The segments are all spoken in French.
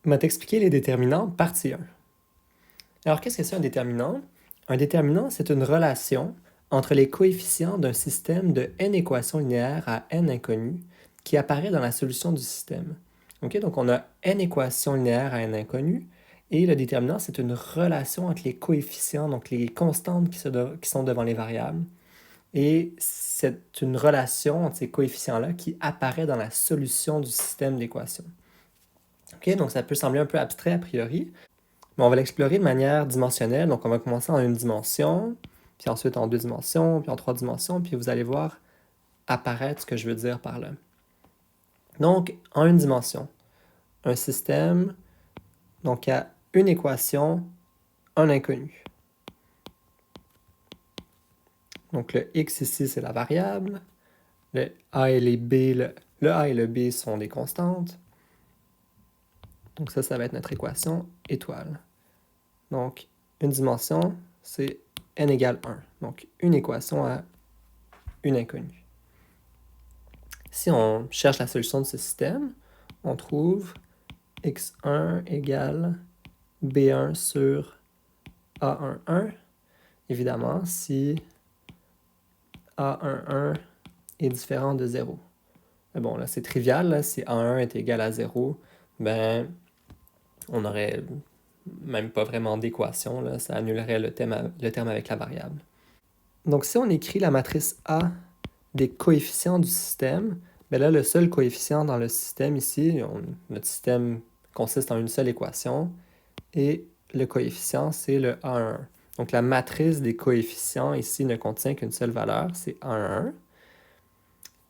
m'a t'expliquer les déterminants, partie 1. Alors, qu'est-ce que c'est un déterminant? Un déterminant, c'est une relation entre les coefficients d'un système de n équations linéaires à n inconnues qui apparaît dans la solution du système. Okay? Donc, on a n équations linéaires à n inconnues, et le déterminant, c'est une relation entre les coefficients, donc les constantes qui sont devant les variables. Et c'est une relation entre ces coefficients-là qui apparaît dans la solution du système d'équations. Okay? Donc, ça peut sembler un peu abstrait a priori, mais on va l'explorer de manière dimensionnelle. Donc, on va commencer en une dimension, puis ensuite en 2 dimensions, puis en 3 dimensions, puis vous allez voir apparaître ce que je veux dire par là. Donc, en une dimension, un système donc, a une équation, un inconnu. Donc, le x ici, c'est la variable. Le a et les b, le a et le b sont des constantes. Donc, ça va être notre équation étoile. Donc, une dimension, c'est n égale 1. Donc, une équation à une inconnue. Si on cherche la solution de ce système, on trouve x1 égale b1 sur a11. Évidemment, si a11 est différent de 0. Mais bon, là, c'est trivial. Là, si a1 est égal à 0, ben, on n'aurait même pas vraiment d'équation. Là, ça annulerait le terme avec la variable. Donc, si on écrit la matrice A des coefficients du système, ben là, le seul coefficient dans le système ici, notre système consiste en une seule équation, et le coefficient, c'est le A11. Donc, la matrice des coefficients ici ne contient qu'une seule valeur, c'est A11.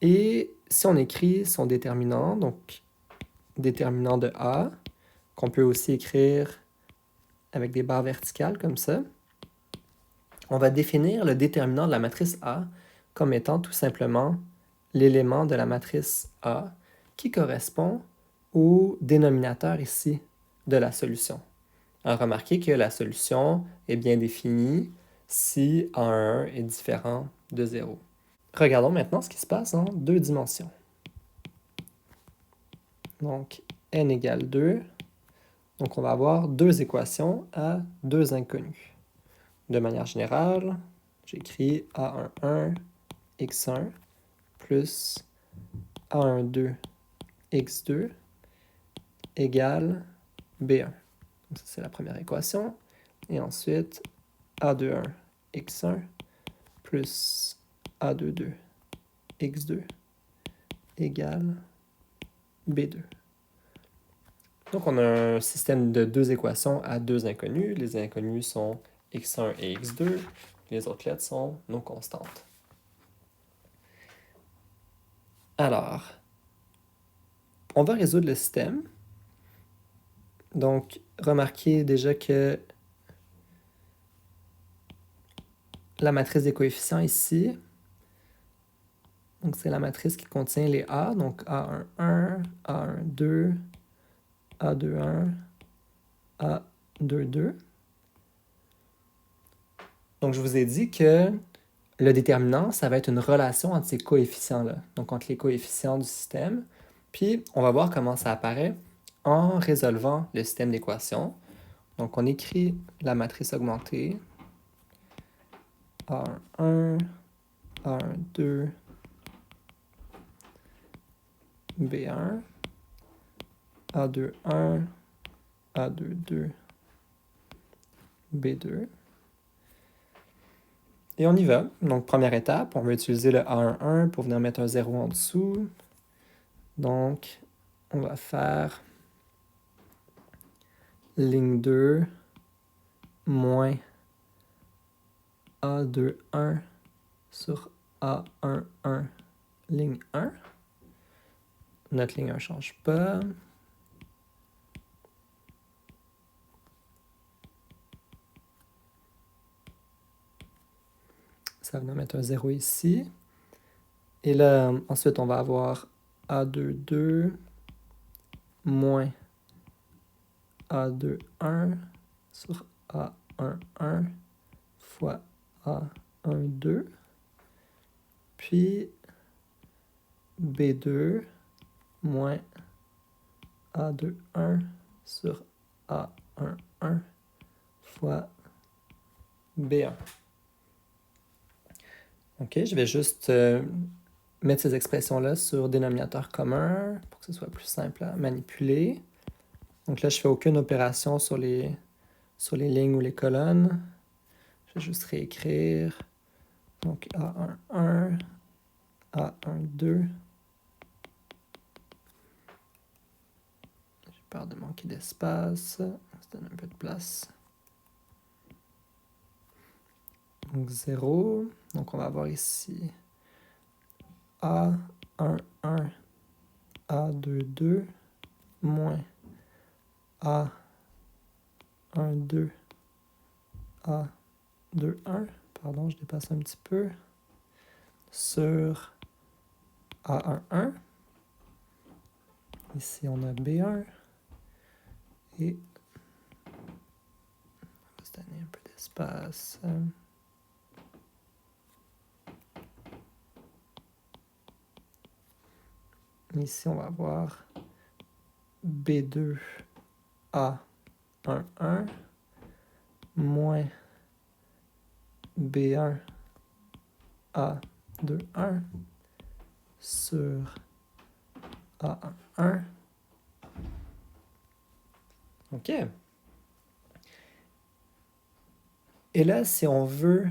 Et si on écrit son déterminant, donc déterminant de A, qu'on peut aussi écrire avec des barres verticales comme ça, on va définir le déterminant de la matrice A comme étant tout simplement l'élément de la matrice A qui correspond au dénominateur ici de la solution. Alors, remarquez que la solution est bien définie si A1 est différent de 0. Regardons maintenant ce qui se passe en 2 dimensions. Donc, n égale 2. Donc, on va avoir 2 équations à 2 inconnues. De manière générale, j'écris A11 x1 plus A12 x2 égale B1. Donc, ça, c'est la première équation. Et ensuite, A21 x1 plus A22 x2 égale B2. Donc, on a un système de 2 équations à 2 inconnues. Les inconnues sont x1 et x2. Les autres lettres sont nos constantes. Alors, on va résoudre le système. Donc, remarquez déjà que la matrice des coefficients ici, donc c'est la matrice qui contient les A, donc A11, A12, A21, A22. Donc, je vous ai dit que le déterminant, ça va être une relation entre ces coefficients-là, donc entre les coefficients du système. Puis, on va voir comment ça apparaît en résolvant le système d'équations. Donc, on écrit la matrice augmentée. A11, A12, B1, A21, A22, B2. Et on y va. Donc, première étape, on va utiliser le A11 pour venir mettre un 0 en dessous. Donc, on va faire ligne 2 moins A21 sur A11 ligne 1. Notre ligne 1 ne change pas. Ça va mettre un 0 ici. Et là, ensuite, on va avoir A22 moins A21 sur A11 fois A12. Puis B2 moins A21 sur A11 fois B1. OK, je vais juste mettre ces expressions-là sur dénominateur commun pour que ce soit plus simple à manipuler. Donc là, je ne fais aucune opération sur les lignes ou les colonnes. Je vais juste réécrire. Donc A11, A12. J'ai peur de manquer d'espace. Ça donne un peu de place. Donc 0. Donc on va avoir ici A11, A22, moins A12, A21. Pardon, je dépasse un petit peu. Sur A11. Ici, on a B1. Et on va se donner un peu d'espace. Ici, on va avoir B2 A11 moins B1 A21 sur A11. OK. Et là, si on veut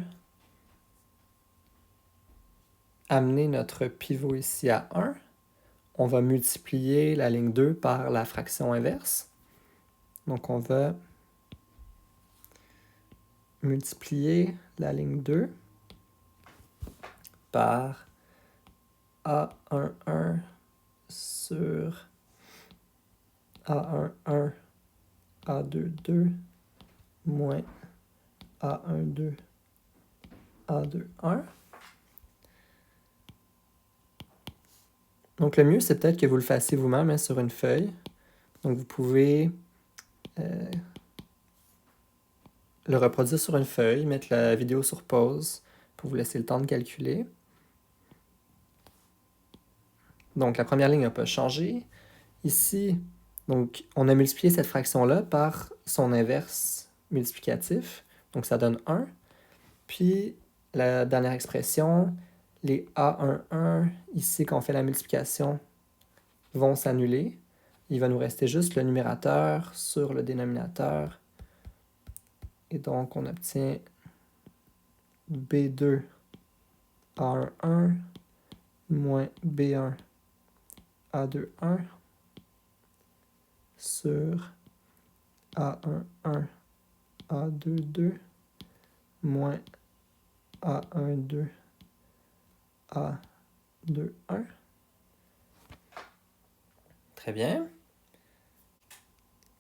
amener notre pivot ici à 1, on va multiplier la ligne 2 par la fraction inverse. Donc, on va multiplier la ligne 2 par A11 sur A11, A22, moins A12, A21. Donc, le mieux, c'est peut-être que vous le fassiez vous-même sur une feuille. Donc, vous pouvez le reproduire sur une feuille, mettre la vidéo sur pause pour vous laisser le temps de calculer. Donc, la première ligne n'a pas changé. Ici, donc, on a multiplié cette fraction-là par son inverse multiplicatif. Donc, ça donne 1. Puis, la dernière expression, les A11, ici, quand on fait la multiplication, vont s'annuler. Il va nous rester juste le numérateur sur le dénominateur. Et donc, on obtient B2 A11 moins B1 A21 sur A11 A22 moins A12 A21. Très bien.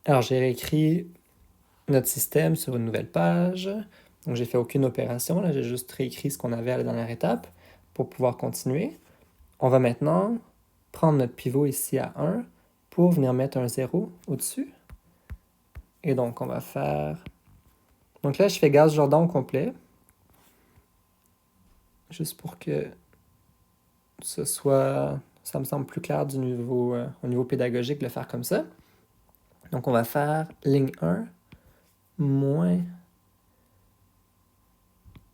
Alors, j'ai réécrit notre système sur une nouvelle page. Donc, j'ai fait aucune opération. Là, j'ai juste réécrit ce qu'on avait à la dernière étape pour pouvoir continuer. On va maintenant prendre notre pivot ici à 1 pour venir mettre un 0 au-dessus. Et donc, on va faire... Donc là, je fais Gauss Jordan au complet. Juste pour que ce soit... Ça me semble plus clair au niveau pédagogique de le faire comme ça. Donc, on va faire ligne 1 moins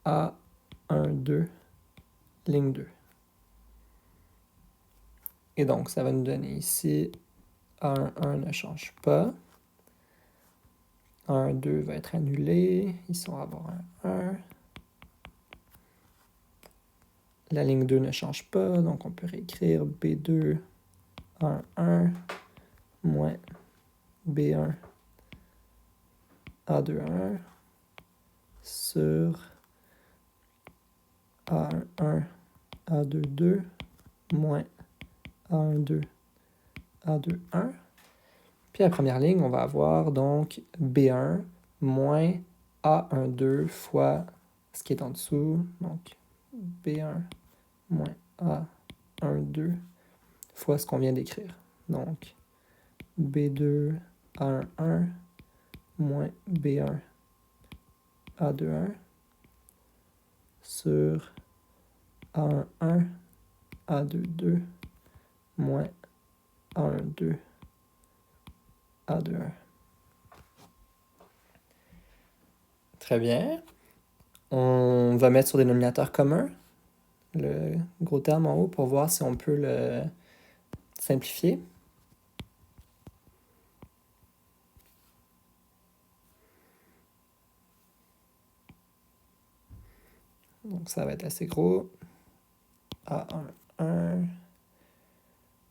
A12, ligne 2. Et donc, ça va nous donner ici A11 ne change pas. A12 va être annulé. Ici, on va avoir un 1. La ligne 2 ne change pas, donc on peut réécrire B2 A1 moins B1 A21 sur A11 A22 moins A12 A21. Puis la première ligne, on va avoir donc B1 moins A12 fois ce qui est en dessous, donc B1 moins A12 fois ce qu'on vient d'écrire. Donc, B2 A11 moins B1 A21 sur A11 A22 moins A12 A21. Très bien. On va mettre sur dénominateur commun le gros terme en haut pour voir si on peut le simplifier. Donc ça va être assez gros. A1, 1.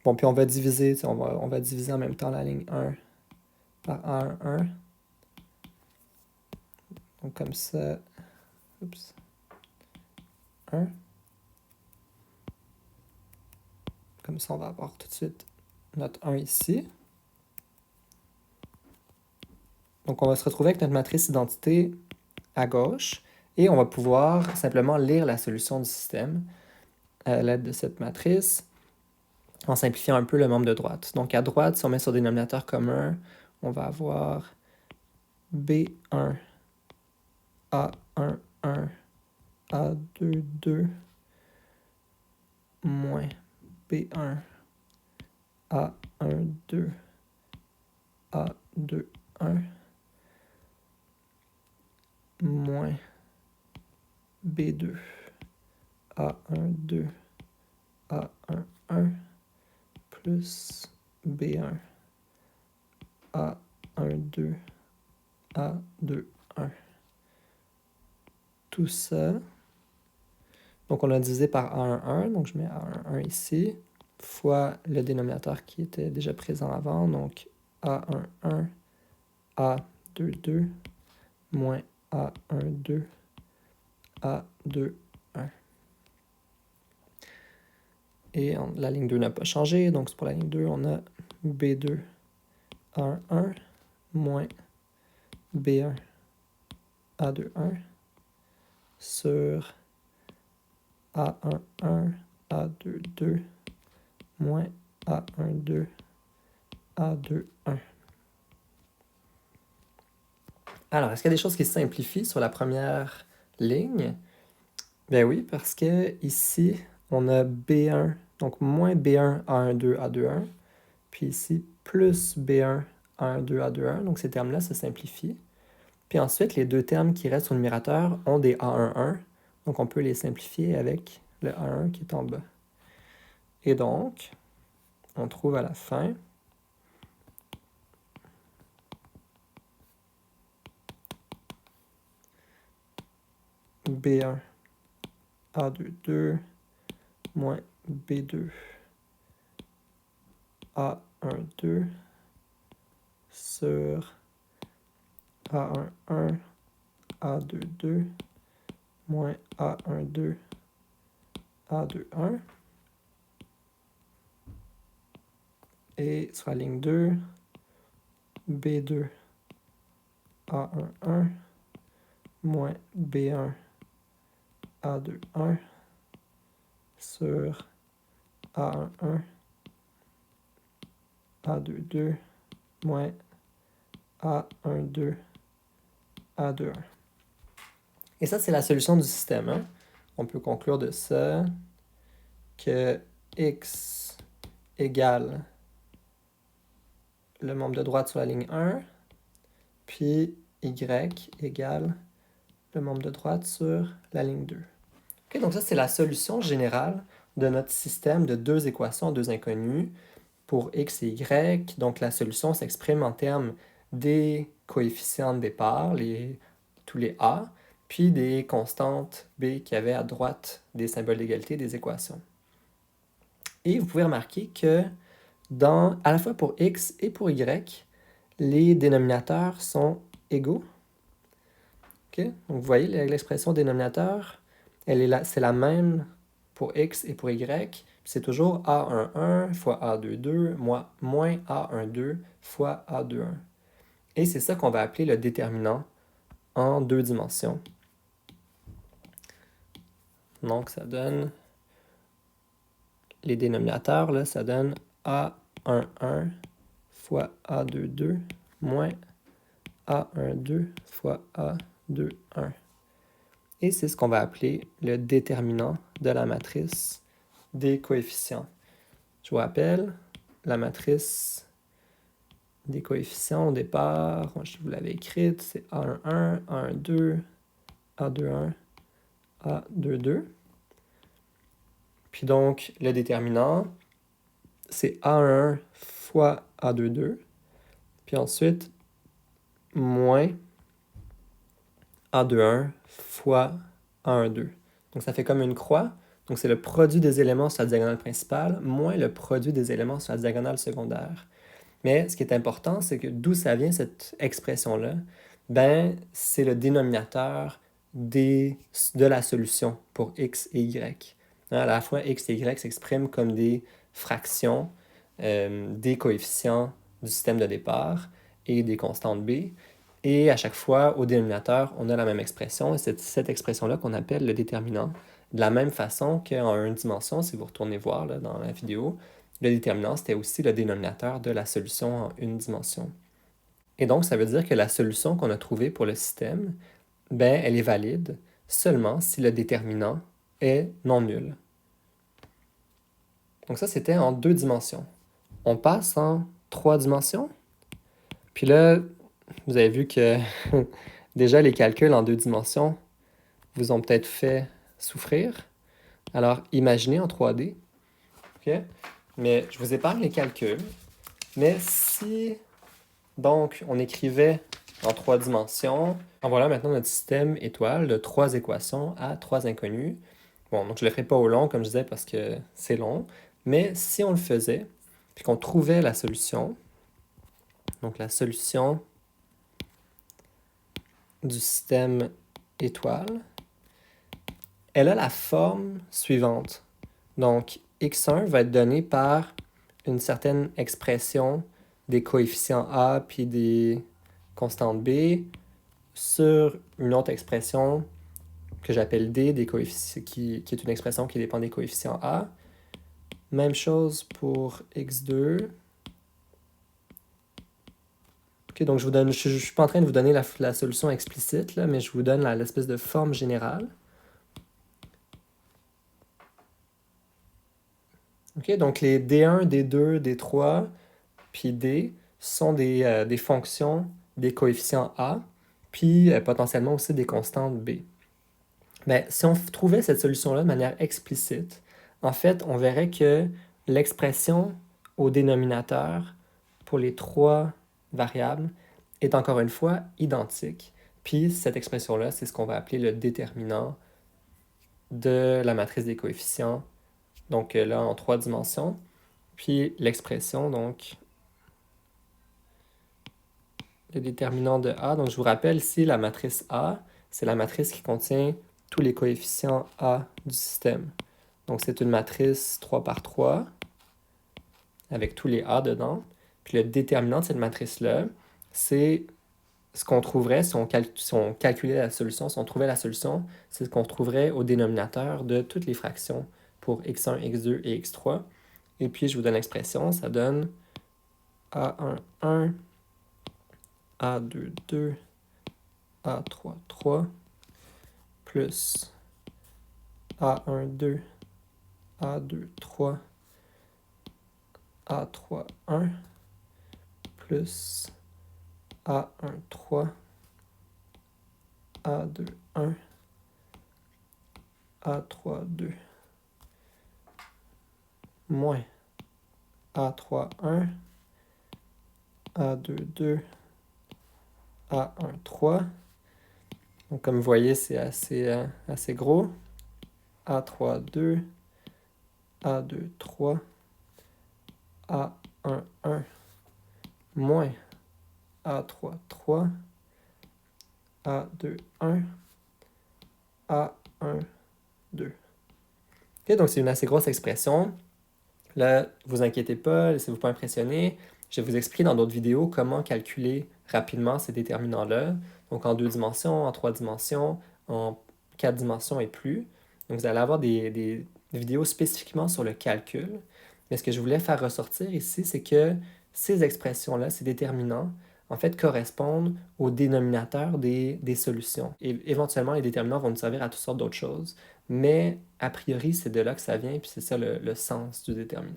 Bon, puis on va diviser, on va diviser en même temps la ligne 1 par A1, 1. Donc comme ça, oups, 1. Comme ça, on va avoir tout de suite notre 1 ici. Donc on va se retrouver avec notre matrice identité à gauche et on va pouvoir simplement lire la solution du système à l'aide de cette matrice en simplifiant un peu le membre de droite. Donc à droite, si on met sur dénominateur commun, on va avoir B1, A1, 1, A2, 2, moins B1, A1, 2, A2, 1, moins B2, A1, 2, A1, 1, plus B1, A1, 2, A2, 1. Tout ça. Donc, on a divisé par A1, 1. Donc, je mets A1, 1 ici, fois le dénominateur qui était déjà présent avant. Donc, A1, 1, A2, 2, moins A1, 2, A2, 1. Et la ligne 2 n'a pas changé. Donc, pour la ligne 2, on a B2, A1, 1, moins B1, A2, 1, sur A1, 1, A2, 2, moins A1, 2, A2, 1. Alors, est-ce qu'il y a des choses qui se simplifient sur la première ligne? Ben oui, parce que ici, on a B1, donc moins B1, A1, 2, A2, 1. Puis ici, plus B1, A1, 2, A2, 1. Donc ces termes-là se simplifient. Puis ensuite, les deux termes qui restent au numérateur ont des A1, 1. Donc on peut les simplifier avec le A1 qui est en bas. Et donc, on trouve à la fin B1, A2, 2, moins B2, A1, 2, sur A1, 1, A2, 2, moins A1, 2, A2, 1. Et sur la ligne 2, B2, A1, 1, moins B1, A2, 1, sur A1, 1, A2, 2, moins A1, 2, A2, 1. Et ça, c'est la solution du système. Hein? On peut conclure de ça que x égale le membre de droite sur la ligne 1, puis y égale le membre de droite sur la ligne 2. Okay, donc ça, c'est la solution générale de notre système de deux équations, deux inconnues pour x et y. Donc la solution s'exprime en termes des coefficients de départ, tous les a, puis des constantes b qui avaient à droite des symboles d'égalité des équations. Et vous pouvez remarquer que à la fois pour x et pour y, les dénominateurs sont égaux. Okay? Donc vous voyez l'expression dénominateur, c'est la même pour x et pour y. C'est toujours A11 fois A22 moins A12 fois A21. Et c'est ça qu'on va appeler le déterminant en deux dimensions. Donc ça donne les dénominateurs, là, ça donne A11 fois A22 moins A12 fois A21. Et c'est ce qu'on va appeler le déterminant de la matrice des coefficients. Je vous rappelle, la matrice des coefficients au départ. Je vous l'avais écrite, c'est A11, A12, A21, A22. Puis donc, le déterminant, c'est A11 fois A22. Puis ensuite, moins A21 fois A12. Donc ça fait comme une croix. Donc c'est le produit des éléments sur la diagonale principale moins le produit des éléments sur la diagonale secondaire. Mais ce qui est important, c'est que d'où ça vient cette expression-là? Ben, c'est le dénominateur de la solution pour x et y. À la fois, x et y s'expriment comme des fractions des coefficients du système de départ et des constantes b. Et à chaque fois, au dénominateur, on a la même expression, et c'est cette expression-là qu'on appelle le déterminant. De la même façon qu'en une dimension, si vous retournez voir là, dans la vidéo, le déterminant, c'était aussi le dénominateur de la solution en une dimension. Et donc, ça veut dire que la solution qu'on a trouvée pour le système, ben, elle est valide seulement si le déterminant est non nul. Donc ça, c'était en 2 dimensions. On passe en 3 dimensions. Puis là, vous avez vu que déjà les calculs en 2 dimensions vous ont peut-être fait souffrir. Alors, imaginez en 3D. Okay? Mais je vous épargne les calculs. Mais si, donc, on écrivait en 3 dimensions, en voilà maintenant notre système étoile de 3 équations à 3 inconnues. Bon, donc je ne le ferai pas au long, comme je disais, parce que c'est long. Mais si on le faisait, puis qu'on trouvait la solution, donc la solution du système étoile, elle a la forme suivante. Donc, x1 va être donné par une certaine expression des coefficients a puis des constantes b sur une autre expression que j'appelle d, des coefficients, qui est une expression qui dépend des coefficients a. Même chose pour x2. Okay, donc je ne suis pas en train de vous donner la solution explicite, là, mais je vous donne l'espèce de forme générale. Okay, donc les D1, D2, D3, puis D sont des fonctions des coefficients A, puis potentiellement aussi des constantes B. Mais si on trouvait cette solution-là de manière explicite, en fait, on verrait que l'expression au dénominateur pour les 3 variables est encore une fois identique. Puis cette expression-là, c'est ce qu'on va appeler le déterminant de la matrice des coefficients. Donc là, en 3 dimensions. Puis l'expression, donc, le déterminant de A. Donc je vous rappelle ici, la matrice A, c'est la matrice qui contient tous les coefficients A du système. Donc c'est une matrice 3 par 3 avec tous les A dedans. Puis le déterminant de cette matrice-là, c'est ce qu'on trouverait si on calculait la solution, si on trouvait la solution, c'est ce qu'on trouverait au dénominateur de toutes les fractions pour x1, x2 et x3. Et puis je vous donne l'expression, ça donne A11, A22, A33 plus A12, A23, A31 plus A13, A21, A32 moins A31, A22, A13. Donc, comme vous voyez, c'est assez gros. A32, A23, A11 moins A33, A21, A12. Okay, donc, c'est une assez grosse expression. Là, vous inquiétez pas, laissez-vous pas impressionner. Je vais vous expliquer dans d'autres vidéos comment calculer rapidement ces déterminants-là. Donc en 2 dimensions, en 3 dimensions, en 4 dimensions et plus. Donc vous allez avoir des vidéos spécifiquement sur le calcul. Mais ce que je voulais faire ressortir ici, c'est que ces expressions-là, ces déterminants, en fait, correspondent au dénominateur des solutions. Et éventuellement, les déterminants vont nous servir à toutes sortes d'autres choses. Mais a priori, c'est de là que ça vient, et puis c'est ça le sens du déterminant.